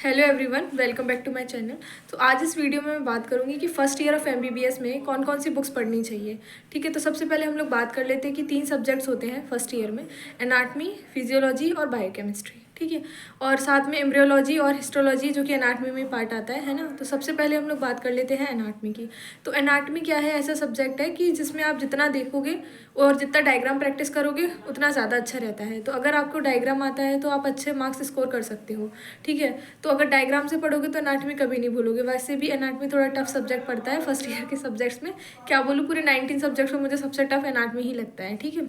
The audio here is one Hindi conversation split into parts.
Hello everyone, welcome back to my channel. तो आज इस वीडियो में मैं बात करूंगी कि फर्स्ट ईयर ऑफ एमबीबीएस में कौन कौन सी बुक्स पढ़नी चाहिए। ठीक है, तो सबसे पहले हम लोग बात कर लेते हैं कि 3 सब्जेक्ट्स होते हैं फर्स्ट ईयर में, एनाटमी, फिजियोलॉजी और बायोकेमिस्ट्री। ठीक है, और साथ में एम्ब्रियोलॉजी और हिस्टोलॉजी जो कि एनाटमी में पार्ट आता है ना। तो सबसे पहले हम लोग बात कर लेते हैं एनाटमी की। तो एनाटमी क्या है? ऐसा सब्जेक्ट है कि जिसमें आप जितना देखोगे और जितना डायग्राम प्रैक्टिस करोगे उतना ज़्यादा अच्छा रहता है। तो अगर आपको डायग्राम आता है तो आप अच्छे मार्क्स स्कोर कर सकते हो। ठीक है, तो अगर डायग्राम से पढ़ोगे तो एनाटमी कभी नहीं भूलोगे। वैसे भी एनाटमी थोड़ा टफ सब्जेक्ट पड़ता है फर्स्ट ईयर के सब्जेक्ट्स में। क्या बोलूँ, पूरे 19 सब्जेक्ट्स में मुझे सबसे टफ एनाटमी ही लगता है। ठीक है,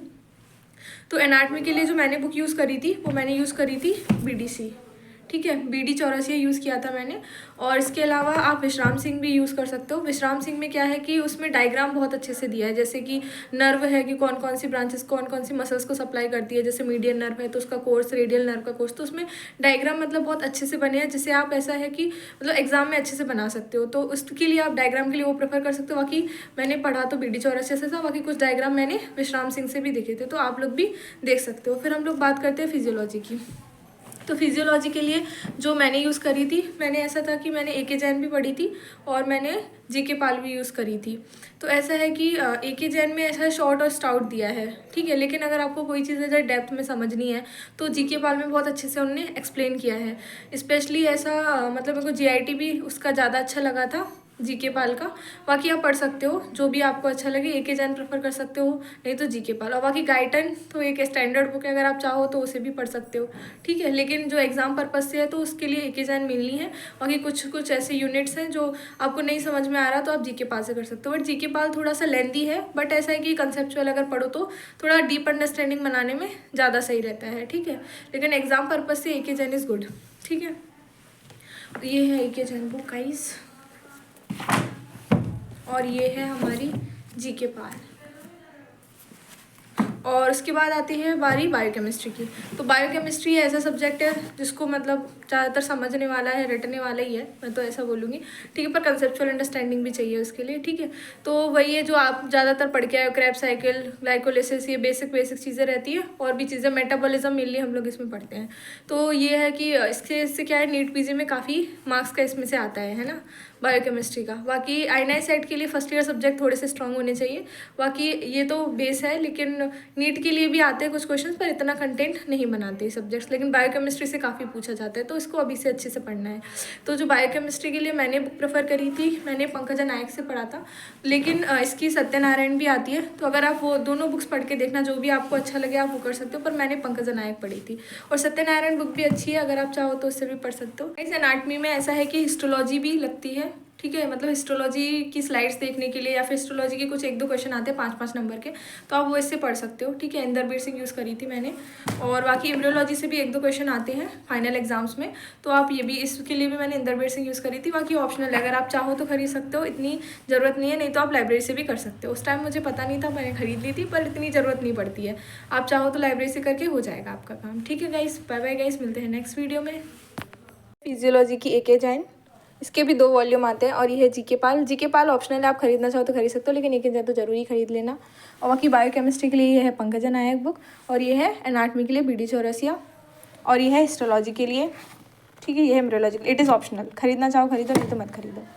तो एनाटमी के लिए जो मैंने बुक यूज़ करी थी वो मैंने यूज़ करी थी बीडीसी। ठीक है, BD चौरसिया यूज़ किया था मैंने। और इसके अलावा आप विश्राम सिंह भी यूज़ कर सकते हो। विश्राम सिंह में क्या है कि उसमें डायग्राम बहुत अच्छे से दिया है, जैसे कि नर्व है कि कौन कौन सी ब्रांचेस कौन कौन सी मसल्स को सप्लाई करती है। जैसे मीडियन नर्व है तो उसका कोर्स, रेडियल नर्व का कोर्स, तो उसमें डायग्राम मतलब बहुत अच्छे से बने हैं, जिससे आप ऐसा है कि मतलब एग्जाम में अच्छे से बना सकते हो। तो उसके लिए आप डायग्राम के लिए वो प्रेफर कर सकते हो। बाकी मैंने पढ़ा तो BD चौरसिया से था, बाकी कुछ डायग्राम मैंने विश्राम सिंह से भी देखे थे, तो आप लोग भी देख सकते हो। फिर हम लोग बात करते हैं फिजियोलॉजी की। तो फिजियोलॉजी के लिए जो मैंने यूज़ करी थी, मैंने ऐसा था कि मैंने AK जैन भी पढ़ी थी और मैंने GK पाल भी यूज़ करी थी। तो ऐसा है कि AK जैन में ऐसा शॉर्ट और स्टाउट दिया है। ठीक है, लेकिन अगर आपको कोई चीज़ अगर डेप्थ में समझनी है तो GK पाल में बहुत अच्छे से उन्होंने एक्सप्लेन किया है। स्पेशली ऐसा मतलब मेरे को GIT भी उसका ज़्यादा अच्छा लगा था, GK पाल का। बाकी आप पढ़ सकते हो जो भी आपको अच्छा लगे, AK जैन प्रेफर कर सकते हो, नहीं तो GK पाल। और बाकी गाइटन तो एक स्टैंडर्ड बुक है, अगर आप चाहो तो उसे भी पढ़ सकते हो। ठीक है, लेकिन जो एग्जाम पर्पज से है तो उसके लिए AK जैन मिलनी है। बाकी कुछ कुछ ऐसे यूनिट्स हैं जो आपको नहीं समझ में आ रहा तो आप GK पाल से कर सकते हो। बट GK पाल थोड़ा सा लेंथी है, बट ऐसा है कि कंसेप्चुअल अगर पढ़ो तो थोड़ा डीप अंडरस्टैंडिंग बनाने में ज़्यादा सही रहता है। ठीक है, लेकिन एग्जाम पर्पज से AK जैन इज़ गुड। ठीक है, ये है AK जैन बुक गाइस, और ये है हमारी GK पाल। और उसके बाद आती है बारी बायोकेमिस्ट्री की। तो बायोकेमिस्ट्री ऐसा सब्जेक्ट है जिसको मतलब ज़्यादातर समझने वाला है, रटने वाला ही है, मैं तो ऐसा बोलूँगी। ठीक है, पर कंसेप्चुअल अंडरस्टैंडिंग भी चाहिए उसके लिए। ठीक है, तो वही है जो आप ज़्यादातर पढ़ के आए हो, क्रेब्स साइकिल, ग्लाइकोलिसिस, ये बेसिक चीज़ें रहती है। और भी चीज़ें, मेटाबॉलिज्म मेनली हम लोग इसमें पढ़ते हैं। तो ये है कि इससे क्या है, नीट PG में काफ़ी मार्क्स का इसमें से आता है ना, बायोकेमिस्ट्री का। बाकी INI सेट के लिए फर्स्ट ईयर सब्जेक्ट थोड़े से स्ट्रांग होने चाहिए। बाकी ये तो बेस है, लेकिन नीट के लिए भी आते हैं कुछ क्वेश्चंस, पर इतना कंटेंट नहीं बनाते सब्जेक्ट्स। लेकिन बायोकेमिस्ट्री से काफ़ी पूछा जाता है, तो इसको अभी से अच्छे से पढ़ना है। तो जो बायोकेमिस्ट्री के लिए मैंने बुक प्रेफर करी थी, मैंने पंकजा नायक से पढ़ा था। लेकिन इसकी सत्यनारायण भी आती है, तो अगर आप वो दोनों बुक्स पढ़ के देखना, जो भी आपको अच्छा लगे आप वो कर सकते हो। पर मैंने पंकजा नायक पढ़ी थी, और सत्यनारायण बुक भी अच्छी है, अगर आप चाहो तो उससे भी पढ़ सकते हो। इस एनाटमी में ऐसा है कि हिस्टोलॉजी भी लगती है। ठीक है, मतलब हिस्टोलॉजी की स्लाइड्स देखने के लिए या फिर हिस्टोलॉजी के कुछ 1-2 क्वेश्चन आते हैं 5-5 नंबर के, तो आप वो इससे पढ़ सकते हो। ठीक है, इंदरबीर सिंह यूज़ करी थी मैंने। और बाकी एम्ब्रियोलॉजी से भी 1-2 क्वेश्चन आते हैं फाइनल एग्जाम्स में, तो आप ये भी, इसके लिए भी मैंने इंदरबीर सिंह यूज़ करी थी। बाकी ऑप्शनल है, अगर आप चाहो तो खरीद सकते हो, इतनी ज़रूरत नहीं है। नहीं तो आप लाइब्रेरी से भी कर सकते हो। उस टाइम मुझे पता नहीं था, मैंने खरीद ली थी, पर इतनी ज़रूरत नहीं पड़ती है। आप चाहो तो लाइब्रेरी से करके हो जाएगा आपका काम। ठीक है गाइस, बाय बाय गाइस, मिलते हैं नेक्स्ट वीडियो में। फिजियोलॉजी की AK जैन, इसके भी 2 वॉल्यूम आते हैं। और ये है GK पाल ऑप्शनल है, आप खरीदना चाहो तो खरीद सकते हो, लेकिन AK जैन तो जरूरी खरीद लेना। और बाकी बायोकेमिस्ट्री के लिए ये है पंकजा नायक बुक, और ये है एनाटमी के लिए BD चौरसिया, और ये है हिस्टोलॉजी के लिए। ठीक है, ये है एम्ब्रियोलॉजी, इट इज़ ऑप्शनल, खरीदना चाहो खरीदो, नहीं तो मत खरीदो।